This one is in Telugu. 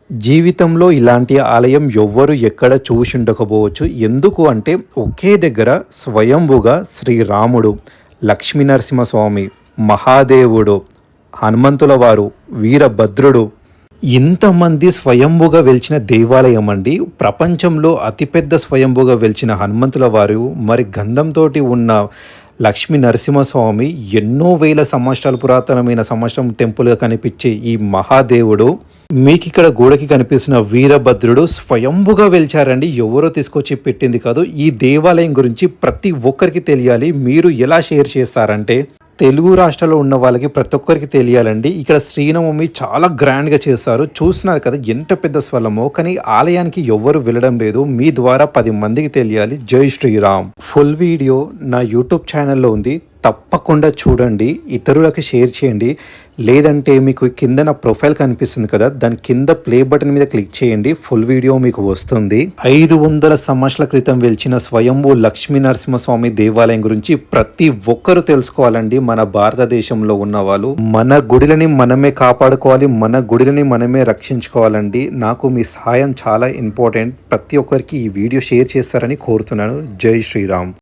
జీవితంలో ఇలాంటి ఆలయం ఎవ్వరు ఎక్కడ చూసి ఉండకపోవచ్చు. ఎందుకు అంటే ఒకే దగ్గర స్వయంభుగా శ్రీరాముడు, లక్ష్మీనరసింహస్వామి, మహాదేవుడు, హనుమంతుల వారు, వీరభద్రుడు ఇంతమంది స్వయంభుగా వెలిచిన దేవాలయం అండి. ప్రపంచంలో అతిపెద్ద స్వయంభుగా వెలిచిన హనుమంతుల వారు, మరి గంధంతోటి ఉన్న లక్ష్మీ నరసింహస్వామి, ఎన్నో వేల సంవత్సరాల పురాతనమైన సంవత్సరం టెంపుల్గా కనిపించే ఈ మహాదేవుడు, మీకు ఇక్కడ గోడకి కనిపిస్తున్న వీరభద్రుడు స్వయంభుగా వెలిచారండి. ఎవరో తీసుకొచ్చి పెట్టింది కాదు. ఈ దేవాలయం గురించి ప్రతి ఒక్కరికి తెలియాలి. మీరు ఎలా షేర్ చేస్తారంటే తెలుగు రాష్ట్రాల్లో ఉన్న వాళ్ళకి ప్రతి ఒక్కరికి తెలియాలండి. ఇక్కడ శ్రీనవమి చాలా గ్రాండ్గా చేస్తారు. చూస్తున్నారు కదా ఎంత పెద్ద స్థలమో. కానీ ఆలయానికి ఎవ్వరు వెళ్ళడం లేదు. మీ ద్వారా 10 మందికి తెలియాలి. జై శ్రీరామ్. ఫుల్ వీడియో నా యూట్యూబ్ ఛానల్లో ఉంది, తప్పకుండా చూడండి, ఇతరులకు షేర్ చేయండి. లేదంటే మీకు కింద నా ప్రొఫైల్ కనిపిస్తుంది కదా, దాని కింద ప్లే బటన్ మీద క్లిక్ చేయండి, ఫుల్ వీడియో మీకు వస్తుంది. 500 సంవత్సరాల క్రితం వెలిచిన స్వయంభూ లక్ష్మీ నరసింహస్వామి దేవాలయం గురించి ప్రతి ఒక్కరూ తెలుసుకోవాలండి. మన భారతదేశంలో ఉన్న వాళ్ళు మన గుడిలని మనమే కాపాడుకోవాలి, మన గుడిలని మనమే రక్షించుకోవాలండి. నాకు మీ సహాయం చాలా ఇంపార్టెంట్. ప్రతి ఒక్కరికి ఈ వీడియో షేర్ చేస్తారని కోరుతున్నాను. జై శ్రీరామ్.